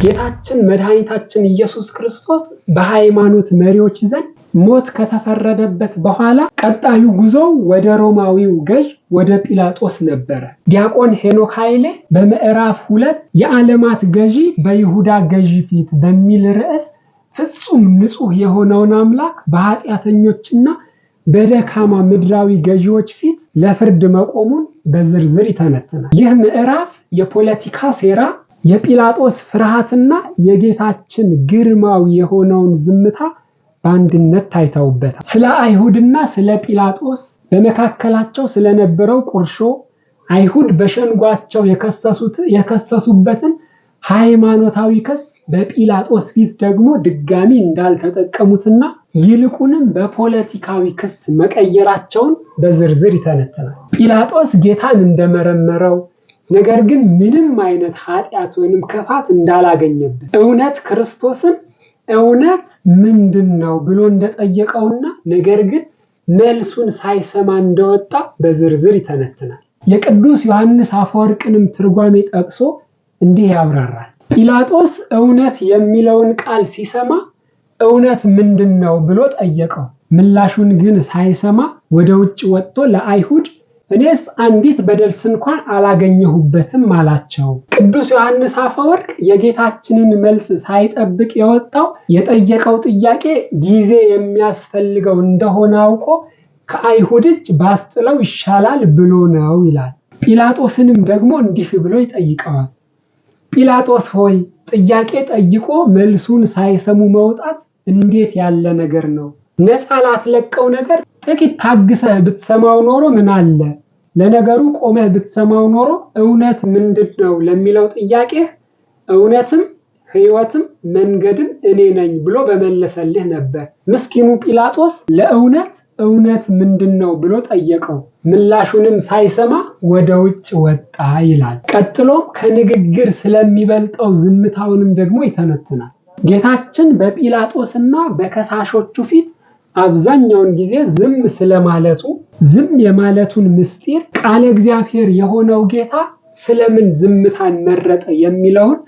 ጌታችን መድኃኒታችን ኢየሱስ ክርስቶስ በሃይማኖት መሪዎች ዘንድ ሞት ከተፈረደበት በኋላ ቀጣዩ ጉዞ ወደ ሮማዊው ገዥ ወደ ጲላጦስ ነበር። ዲያቆን ሄኖክ ኃይሌ በምዕራፍ 2 የዓለማት ገዢ በይሁዳ ገዢ ፊት በሚል ርዕስ ፍጹም ንጹህ የሆነውን አምላክ በኃጢአተኞችና በደካማ ምድራዊ ገዢዎች ፊት ለፍርድ መቆሙን በዝርዝር ይተነትናል። ይህ ምዕራፍ የፖለቲካ ሴራ፣ የጲላጦስ ፍርሃትና የጌታችን ግርማዊ የሆነውን ዝምታ በአንድነት ታይተውበታል። ስለ አይሁድና ስለ ጲላጦስ በመካከላቸው ስለነበረው ቁርሾ፣ አይሁድ በሸንጓቸው የከሰሱበትን ሃይማኖታዊ ክስ በጲላጦስ ፊት ደግሞ ድጋሚ እንዳልተጠቀሙትና ይልቁንም በፖለቲካዊ ክስ መቀየራቸውን በዝርዝር ይተነትናል። ጲላጦስ ጌታን እንደመረመረው ነገር ግን ምንም አይነት ኃጢአት ወይንም ክፋት እንዳላገኘበት፣ እውነት ክርስቶስን እውነት ምንድነው ብሎ እንደጠየቀውና ነገር ግን መልሱን ሳይሰማ እንደወጣ በዝርዝር ይተነትናል። የቅዱስ ዮሐንስ አፈወርቅንም ትርጓሜ ጠቅሶ እንዲህ ያብራራል። ጲላጦስ እውነት የሚለውን ቃል ሲሰማ እውነት ምንድነው ብሎ ጠየቀው። ምላሹን ግን ሳይሰማ ወደ ውጭ ወጥቶ ለአይሁድ እኔስ አንዲት በደልስ እንኳን አላገኘሁበትም አላቸው። ቅዱስ ዮሐንስ አፈወርቅ የጌታችንን መልስ ሳይጠብቅ የወጣው የጠየቀው ጥያቄ ጊዜ የሚያስፈልገው እንደሆነ አውቆ ከአይሁድ እጅ ባስጥለው ይሻላል ብሎ ነው ይላል። ጲላጦስንም ደግሞ እንዲህ ብሎ ይጠይቀዋል። ጲላጦስ ሆይ ጥያቄ ጠይቆ መልሱን ሳይሰሙ መውጣት እንዴት ያለ ነገር ነው? ነፃ ላትለቀው ነገር ጥቂት ታግሰህ ብትሰማው ኖሮ ምን አለ? ለነገሩ ቆመህ ብትሰማው ኖሮ እውነት ምንድነው ለሚለው ጥያቄ እውነትም ሕይወትም መንገድም እኔ ነኝ ብሎ በመለሰልህ ነበር። ምስኪኑ ጲላጦስ ለእውነት እውነት ምንድነው ብሎ ጠየቀው። ምላሹንም ሳይሰማ ወደ ውጭ ወጣ ይላል። ቀጥሎም ከንግግር ስለሚበልጠው ዝምታውንም ደግሞ ይተነትናል። ጌታችን በጲላጦስና በከሳሾቹ ፊት አብዛኛውን ጊዜ ዝም ስለማለቱ፣ ዝም የማለቱን ምስጢር ቃለ እግዚአብሔር የሆነው ጌታ ስለምን ዝምታን መረጠ የሚለውን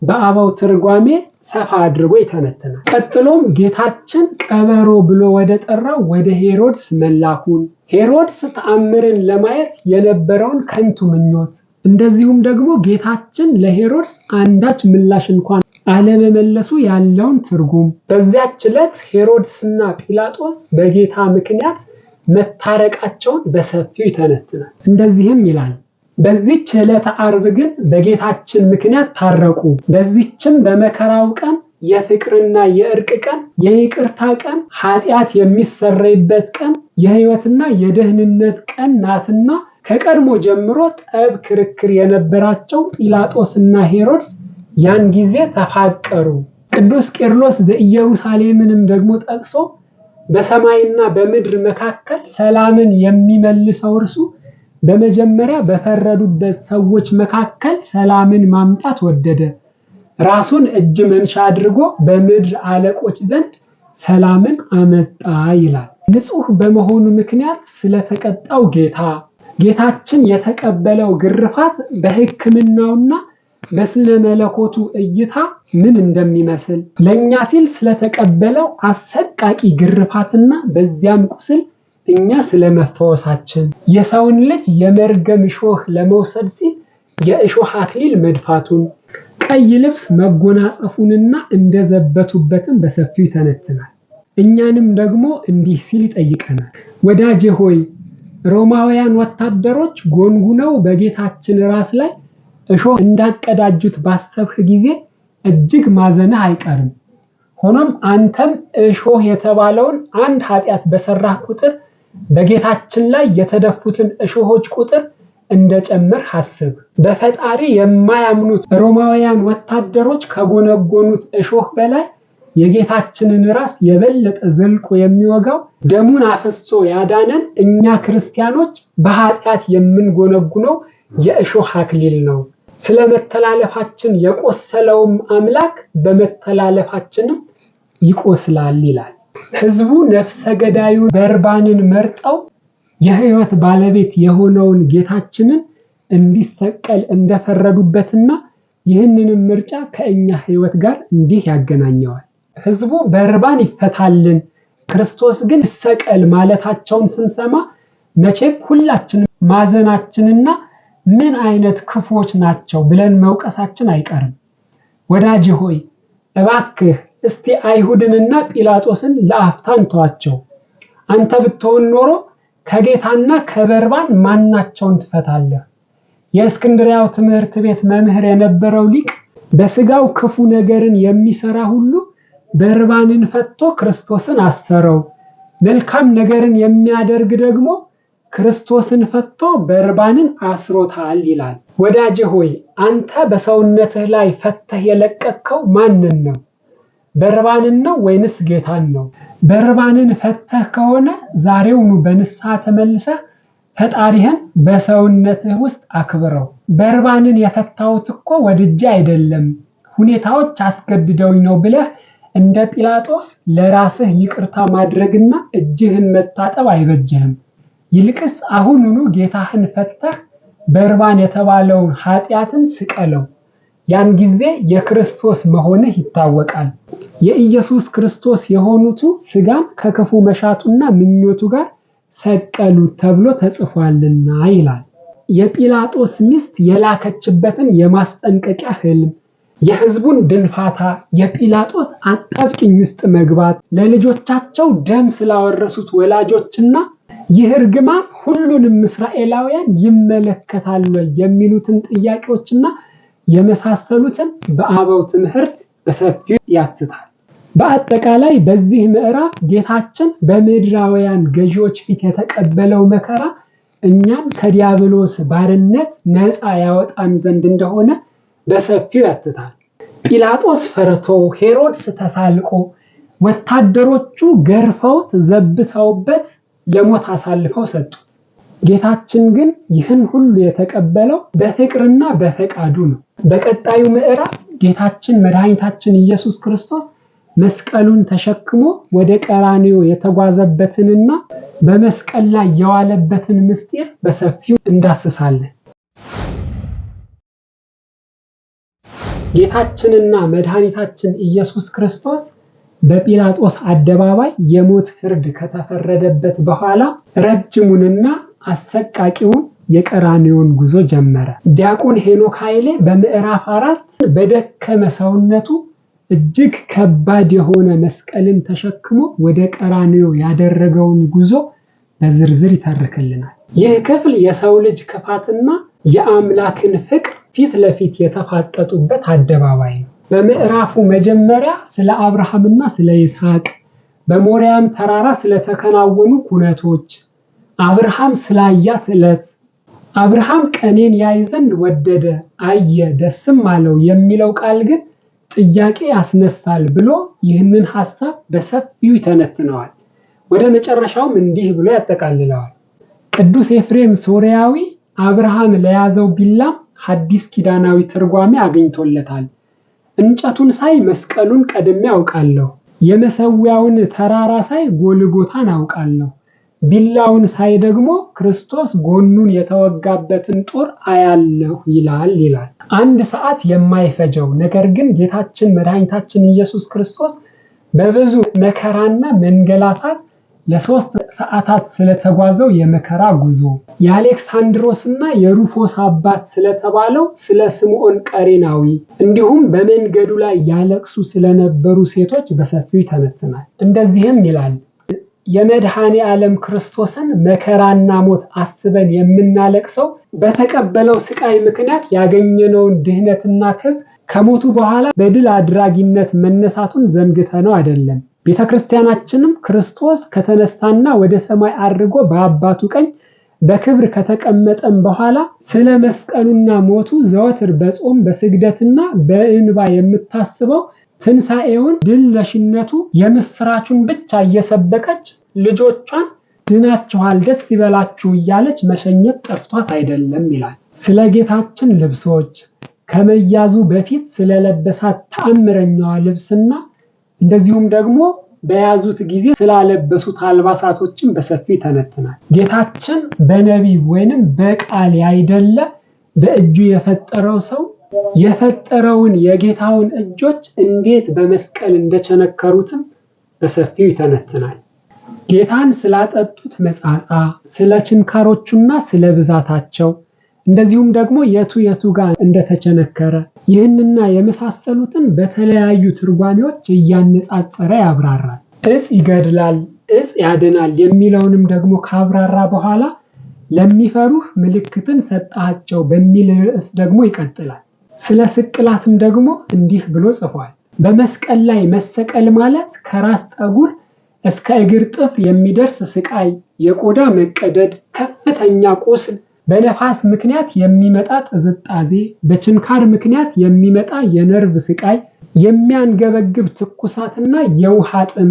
በአበው ትርጓሜ ሰፋ አድርጎ ይተነትናል። ቀጥሎም ጌታችን ቀበሮ ብሎ ወደ ጠራው ወደ ሄሮድስ መላኩን፣ ሄሮድስ ተአምርን ለማየት የነበረውን ከንቱ ምኞት፣ እንደዚሁም ደግሞ ጌታችን ለሄሮድስ አንዳች ምላሽ እንኳን አለመመለሱ ያለውን ትርጉም፣ በዚያች ዕለት ሄሮድስና ጲላጦስ በጌታ ምክንያት መታረቃቸውን በሰፊው ይተነትናል። እንደዚህም ይላል። በዚህች ዕለተ ዓርብ ግን በጌታችን ምክንያት ታረቁ። በዚህችም በመከራው ቀን የፍቅርና የእርቅ ቀን፣ የይቅርታ ቀን፣ ኃጢአት የሚሰረይበት ቀን፣ የሕይወትና የደህንነት ቀን ናትና ከቀድሞ ጀምሮ ጠብ ክርክር የነበራቸው ጲላጦስና ሄሮድስ ያን ጊዜ ተፋቀሩ። ቅዱስ ቄርሎስ ዘኢየሩሳሌምንም ደግሞ ጠቅሶ በሰማይና በምድር መካከል ሰላምን የሚመልሰው እርሱ በመጀመሪያ በፈረዱበት ሰዎች መካከል ሰላምን ማምጣት ወደደ። ራሱን እጅ መንሻ አድርጎ በምድር አለቆች ዘንድ ሰላምን አመጣ ይላል። ንጹህ በመሆኑ ምክንያት ስለተቀጣው ጌታችን የተቀበለው ግርፋት በሕክምናውና በስነ መለኮቱ እይታ ምን እንደሚመስል፣ ለኛ ሲል ስለተቀበለው አሰቃቂ ግርፋትና በዚያም ቁስል እኛ ስለመፈወሳችን፣ የሰውን ልጅ የመርገም እሾህ ለመውሰድ ሲል የእሾህ አክሊል መድፋቱን፣ ቀይ ልብስ መጎናጸፉንና እንደዘበቱበትም በሰፊው ይተነትናል። እኛንም ደግሞ እንዲህ ሲል ይጠይቀናል። ወዳጄ ሆይ ሮማውያን ወታደሮች ጎንጉነው በጌታችን ራስ ላይ እሾህ እንዳቀዳጁት ባሰብህ ጊዜ እጅግ ማዘንህ አይቀርም። ሆኖም አንተም እሾህ የተባለውን አንድ ኃጢአት በሰራህ ቁጥር በጌታችን ላይ የተደፉትን እሾሆች ቁጥር እንደጨመርህ አስብ። በፈጣሪ የማያምኑት ሮማውያን ወታደሮች ከጎነጎኑት እሾህ በላይ የጌታችንን ራስ የበለጠ ዘልቆ የሚወጋው ደሙን አፈሶ ያዳነን እኛ ክርስቲያኖች በኃጢአት የምንጎነጉነው የእሾህ አክሊል ነው። ስለመተላለፋችን የቆሰለውም አምላክ በመተላለፋችንም ይቆስላል ይላል። ሕዝቡ ነፍሰ ገዳዩ በርባንን መርጠው የሕይወት ባለቤት የሆነውን ጌታችንን እንዲሰቀል እንደፈረዱበትና ይህንንም ምርጫ ከእኛ ሕይወት ጋር እንዲህ ያገናኘዋል። ሕዝቡ በርባን ይፈታልን፣ ክርስቶስ ግን ይሰቀል ማለታቸውን ስንሰማ መቼም ሁላችንም ማዘናችንና ምን አይነት ክፉዎች ናቸው ብለን መውቀሳችን አይቀርም። ወዳጅ ሆይ እባክህ እስቲ አይሁድንና ጲላጦስን ለአፍታ እንተዋቸው። አንተ ብትሆን ኖሮ ከጌታና ከበርባን ማናቸውን ትፈታለህ? የእስክንድርያው ትምህርት ቤት መምህር የነበረው ሊቅ በስጋው ክፉ ነገርን የሚሰራ ሁሉ በርባንን ፈቶ ክርስቶስን አሰረው፣ መልካም ነገርን የሚያደርግ ደግሞ ክርስቶስን ፈቶ በርባንን አስሮታል ይላል። ወዳጄ ሆይ አንተ በሰውነትህ ላይ ፈተህ የለቀቅከው ማንን ነው? በርባንን ነው ወይንስ ጌታን ነው? በርባንን ፈተህ ከሆነ ዛሬውኑ በንስሐ ተመልሰህ ፈጣሪህን በሰውነትህ ውስጥ አክብረው። በርባንን የፈታሁት እኮ ወድጄ አይደለም ሁኔታዎች አስገድደውኝ ነው ብለህ እንደ ጲላጦስ ለራስህ ይቅርታ ማድረግና እጅህን መታጠብ አይበጅህም። ይልቅስ አሁኑኑ ጌታህን ፈተህ በርባን የተባለውን ኃጢአትን ስቀለው። ያን ጊዜ የክርስቶስ መሆንህ ይታወቃል። የኢየሱስ ክርስቶስ የሆኑቱ ስጋን ከክፉ መሻቱና ምኞቱ ጋር ሰቀሉት ተብሎ ተጽፏልና ይላል። የጲላጦስ ሚስት የላከችበትን የማስጠንቀቂያ ህልም፣ የህዝቡን ድንፋታ፣ የጲላጦስ አጣብቂኝ ውስጥ መግባት፣ ለልጆቻቸው ደም ስላወረሱት ወላጆችና ይህ እርግማን ሁሉንም እስራኤላውያን ይመለከታል የሚሉትን ጥያቄዎችና የመሳሰሉትን በአበው ትምህርት በሰፊው ያትታል። በአጠቃላይ በዚህ ምዕራፍ ጌታችን በምድራውያን ገዢዎች ፊት የተቀበለው መከራ እኛን ከዲያብሎስ ባርነት ነፃ ያወጣን ዘንድ እንደሆነ በሰፊው ያትታል። ጲላጦስ ፈርቶ፣ ሄሮድስ ተሳልቆ፣ ወታደሮቹ ገርፈውት ዘብተውበት ለሞት አሳልፈው ሰጡት። ጌታችን ግን ይህን ሁሉ የተቀበለው በፍቅርና በፈቃዱ ነው። በቀጣዩ ምዕራፍ ጌታችን መድኃኒታችን ኢየሱስ ክርስቶስ መስቀሉን ተሸክሞ ወደ ቀራንዮ የተጓዘበትንና በመስቀል ላይ የዋለበትን ምስጢር በሰፊው እንዳስሳለን። ጌታችንና መድኃኒታችን ኢየሱስ ክርስቶስ በጲላጦስ አደባባይ የሞት ፍርድ ከተፈረደበት በኋላ ረጅሙንና አሰቃቂውን የቀራንዮን ጉዞ ጀመረ። ዲያቆን ሄኖክ ኃይሌ በምዕራፍ 4 በደከመ ሰውነቱ እጅግ ከባድ የሆነ መስቀልን ተሸክሞ ወደ ቀራንዮ ያደረገውን ጉዞ በዝርዝር ይተርክልናል። ይህ ክፍል የሰው ልጅ ክፋትና የአምላክን ፍቅር ፊት ለፊት የተፋጠጡበት አደባባይ ነው። በምዕራፉ መጀመሪያ ስለ አብርሃምና ስለ ይስሐቅ፣ በሞሪያም ተራራ ስለተከናወኑ ኩነቶች፣ አብርሃም ስላያት ዕለት፣ አብርሃም ቀኔን ያይ ዘንድ ወደደ፣ አየ፣ ደስም አለው የሚለው ቃል ግን ጥያቄ ያስነሳል ብሎ ይህንን ሐሳብ በሰፊው ይተነትነዋል። ወደ መጨረሻውም እንዲህ ብሎ ያጠቃልለዋል። ቅዱስ ኤፍሬም ሶርያዊ አብርሃም ለያዘው ቢላም ሐዲስ ኪዳናዊ ትርጓሜ አግኝቶለታል። እንጨቱን ሳይ መስቀሉን ቀድሜ አውቃለሁ፣ የመሰዊያውን ተራራ ሳይ ጎልጎታን አውቃለሁ፣ ቢላውን ሳይ ደግሞ ክርስቶስ ጎኑን የተወጋበትን ጦር አያለሁ ይላል። አንድ ሰዓት የማይፈጀው ነገር ግን ጌታችን መድኃኒታችን ኢየሱስ ክርስቶስ በብዙ መከራና መንገላታት ለ3 ሰዓታት ስለተጓዘው የመከራ ጉዞ፣ የአሌክሳንድሮስና የሩፎስ አባት ስለተባለው ስለ ስምዖን ቀሬናዊ፣ እንዲሁም በመንገዱ ላይ ያለቅሱ ስለነበሩ ሴቶች በሰፊው ይተነትናል። እንደዚህም ይላል። የመድኃኔ ዓለም ክርስቶስን መከራና ሞት አስበን የምናለቅሰው በተቀበለው ስቃይ ምክንያት ያገኘነውን ድህነትና ክብር ከሞቱ በኋላ በድል አድራጊነት መነሳቱን ዘንግተነው አይደለም። ቤተክርስቲያናችንም ክርስቶስ ከተነሳና ወደ ሰማይ አድርጎ በአባቱ ቀኝ በክብር ከተቀመጠም በኋላ ስለ መስቀሉና ሞቱ ዘወትር በጾም በስግደትና በእንባ የምታስበው ትንሣኤውን ድል ነሽነቱ የምስራቹን ብቻ እየሰበከች ልጆቿን ድናችኋል ደስ ይበላችሁ እያለች መሸኘት ጠፍቷት አይደለም ይላል። ስለ ጌታችን ልብሶች ከመያዙ በፊት ስለለበሳት ተአምረኛዋ ልብስና እንደዚሁም ደግሞ በያዙት ጊዜ ስላለበሱት አልባሳቶችን በሰፊው ይተነትናል። ጌታችን በነቢብ ወይንም በቃል ያይደለ በእጁ የፈጠረው ሰው የፈጠረውን የጌታውን እጆች እንዴት በመስቀል እንደቸነከሩትም በሰፊው ይተነትናል። ጌታን ስላጠጡት መጻጻ፣ ስለ ችንካሮቹና ስለ ብዛታቸው፣ እንደዚሁም ደግሞ የቱ ጋር እንደተቸነከረ ይህንና የመሳሰሉትን በተለያዩ ትርጓሜዎች እያነጻጸረ ያብራራል። ዕፅ ይገድላል፣ ዕፅ ያድናል የሚለውንም ደግሞ ካብራራ በኋላ ለሚፈሩህ ምልክትን ሰጣቸው በሚል ርዕስ ደግሞ ይቀጥላል። ስለ ስቅላትም ደግሞ እንዲህ ብሎ ጽፏል። በመስቀል ላይ መሰቀል ማለት ከራስ ጠጉር እስከ እግር ጥፍር የሚደርስ ስቃይ፣ የቆዳ መቀደድ፣ ከፍተኛ ቁስል፣ በነፋስ ምክንያት የሚመጣ ጥዝጣዜ፣ በችንካር ምክንያት የሚመጣ የነርቭ ስቃይ፣ የሚያንገበግብ ትኩሳትና የውሃ ጥም፣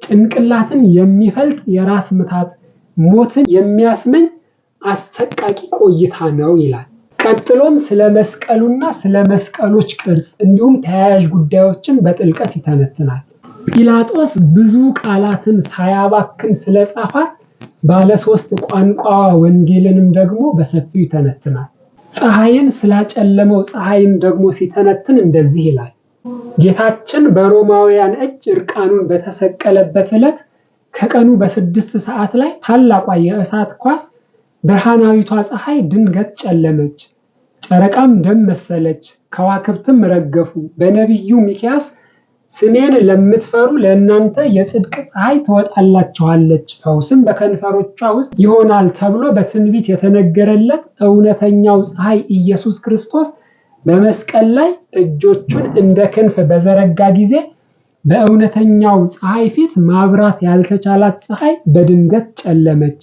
ጭንቅላትን የሚፈልጥ የራስ ምታት፣ ሞትን የሚያስመኝ አሰቃቂ ቆይታ ነው ይላል። ቀጥሎም ስለ መስቀሉና ስለ መስቀሎች ቅርጽ እንዲሁም ተያያዥ ጉዳዮችን በጥልቀት ይተነትናል። ጲላጦስ ብዙ ቃላትን ሳያባክን ስለጻፋት ባለ 3 ቋንቋዋ ወንጌልንም ደግሞ በሰፊው ይተነትናል። ፀሐይን ስላጨለመው ፀሐይን ደግሞ ሲተነትን እንደዚህ ይላል። ጌታችን በሮማውያን እጅ እርቃኑን በተሰቀለበት ዕለት ከቀኑ በ6 ሰዓት ላይ ታላቋ የእሳት ኳስ ብርሃናዊቷ ፀሐይ ድንገት ጨለመች፣ ጨረቃም ደም መሰለች፣ ከዋክብትም ረገፉ። በነቢዩ ሚክያስ ስሜን ለምትፈሩ ለእናንተ የጽድቅ ፀሐይ ትወጣላችኋለች፣ ፈውስም በከንፈሮቿ ውስጥ ይሆናል ተብሎ በትንቢት የተነገረለት እውነተኛው ፀሐይ ኢየሱስ ክርስቶስ በመስቀል ላይ እጆቹን እንደ ክንፍ በዘረጋ ጊዜ በእውነተኛው ፀሐይ ፊት ማብራት ያልተቻላት ፀሐይ በድንገት ጨለመች።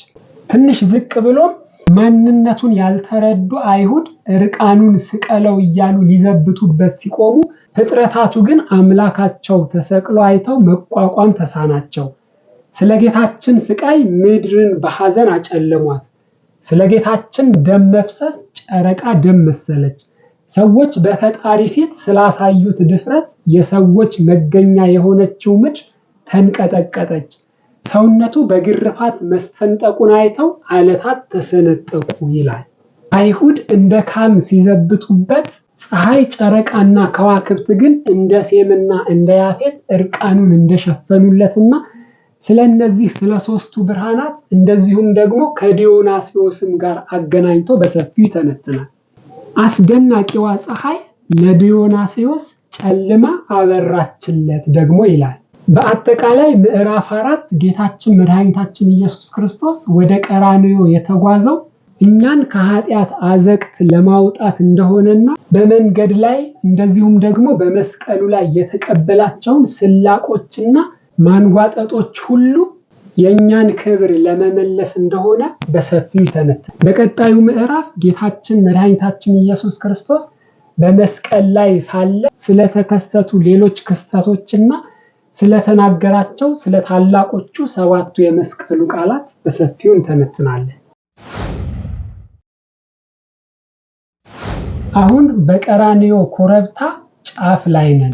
ትንሽ ዝቅ ብሎም ማንነቱን ያልተረዱ አይሁድ እርቃኑን ስቀለው እያሉ ሊዘብቱበት ሲቆሙ፣ ፍጥረታቱ ግን አምላካቸው ተሰቅሎ አይተው መቋቋም ተሳናቸው። ስለ ጌታችን ስቃይ ምድርን በሐዘን አጨለሟት። ስለ ጌታችን ደም መፍሰስ ጨረቃ ደም መሰለች። ሰዎች በፈጣሪ ፊት ስላሳዩት ድፍረት የሰዎች መገኛ የሆነችው ምድር ተንቀጠቀጠች። ሰውነቱ በግርፋት መሰንጠቁን አይተው ዓለታት ተሰነጠቁ ይላል። አይሁድ እንደ ካም ሲዘብቱበት፣ ፀሐይ ጨረቃና ከዋክብት ግን እንደ ሴምና እንደ ያፌት እርቃኑን እንደሸፈኑለትና ስለነዚህ ስለ 3ቱ ብርሃናት እንደዚሁም ደግሞ ከዲዮናስዮስም ጋር አገናኝቶ በሰፊው ይተነትናል። አስደናቂዋ ፀሐይ ለዲዮናስዮስ ጨልማ አበራችለት ደግሞ ይላል። በአጠቃላይ ምዕራፍ 4 ጌታችን መድኃኒታችን ኢየሱስ ክርስቶስ ወደ ቀራንዮ የተጓዘው እኛን ከኃጢአት አዘቅት ለማውጣት እንደሆነና በመንገድ ላይ እንደዚሁም ደግሞ በመስቀሉ ላይ የተቀበላቸውን ስላቆችና ማንጓጠጦች ሁሉ የእኛን ክብር ለመመለስ እንደሆነ በሰፊው ይተነትናል። በቀጣዩ ምዕራፍ ጌታችን መድኃኒታችን ኢየሱስ ክርስቶስ በመስቀል ላይ ሳለ ስለተከሰቱ ሌሎች ክስተቶችና ስለተናገራቸው ስለ ታላቆቹ 7ቱ የመስቀሉ ቃላት በሰፊው እንተነትናለን። አሁን በቀራንዮ ኮረብታ ጫፍ ላይ ነን።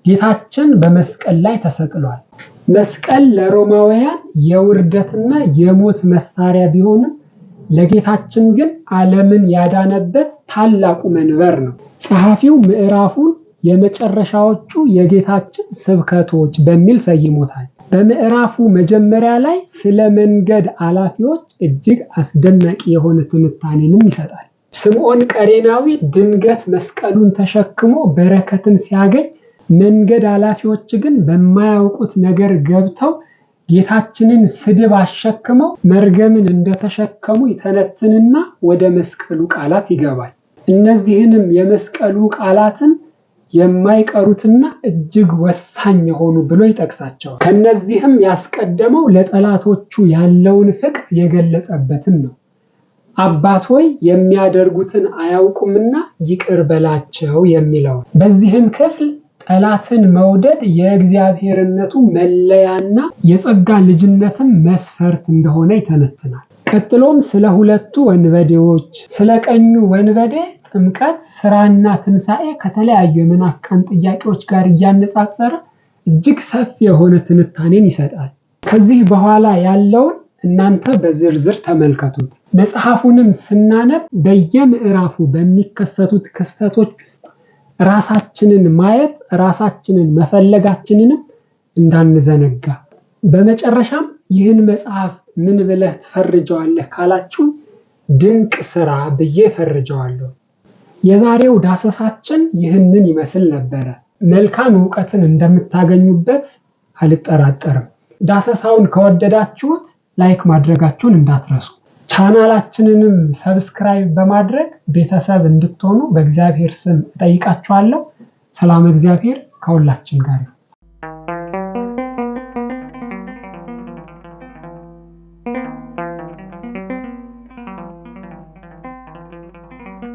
ጌታችን በመስቀል ላይ ተሰቅሏል። መስቀል ለሮማውያን የውርደትና የሞት መሳሪያ ቢሆንም ለጌታችን ግን ዓለምን ያዳነበት ታላቁ መንበር ነው። ጸሐፊው ምዕራፉን የመጨረሻዎቹ የጌታችን ስብከቶች በሚል ሰይሞታል። በምዕራፉ መጀመሪያ ላይ ስለ መንገድ አላፊዎች እጅግ አስደናቂ የሆነ ትንታኔንም ይሰጣል። ስምዖን ቀሬናዊ ድንገት መስቀሉን ተሸክሞ በረከትን ሲያገኝ፣ መንገድ አላፊዎች ግን በማያውቁት ነገር ገብተው ጌታችንን ስድብ አሸክመው መርገምን እንደተሸከሙ ይተነትንና ወደ መስቀሉ ቃላት ይገባል። እነዚህንም የመስቀሉ ቃላትን የማይቀሩትና እጅግ ወሳኝ የሆኑ ብሎ ይጠቅሳቸዋል። ከነዚህም ያስቀደመው ለጠላቶቹ ያለውን ፍቅር የገለጸበትን ነው። አባት ሆይ የሚያደርጉትን አያውቁምና ይቅር በላቸው የሚለው። በዚህም ክፍል ጠላትን መውደድ የእግዚአብሔርነቱ መለያና የጸጋ ልጅነትም መስፈርት እንደሆነ ይተነትናል። ቀጥሎም ስለ 2ቱ ወንበዴዎች፣ ስለ ቀኙ ወንበዴ ጥምቀት፣ ስራና ትንሣኤ ከተለያዩ የመናፍቃን ጥያቄዎች ጋር እያነጻጸረ እጅግ ሰፊ የሆነ ትንታኔን ይሰጣል። ከዚህ በኋላ ያለውን እናንተ በዝርዝር ተመልከቱት። መጽሐፉንም ስናነብ በየምዕራፉ በሚከሰቱት ክስተቶች ውስጥ ራሳችንን ማየት ራሳችንን መፈለጋችንንም እንዳንዘነጋ። በመጨረሻም ይህን መጽሐፍ ምን ብለህ ትፈርጀዋለህ ካላችሁ ድንቅ ስራ ብዬ ፈርጀዋለሁ። የዛሬው ዳሰሳችን ይህንን ይመስል ነበረ። መልካም ዕውቀትን እንደምታገኙበት አልጠራጠርም። ዳሰሳውን ከወደዳችሁት ላይክ ማድረጋችሁን እንዳትረሱ። ቻናላችንንም ሰብስክራይብ በማድረግ ቤተሰብ እንድትሆኑ በእግዚአብሔር ስም እጠይቃችኋለሁ። ሰላም እግዚአብሔር ከሁላችን ጋር ይሁን።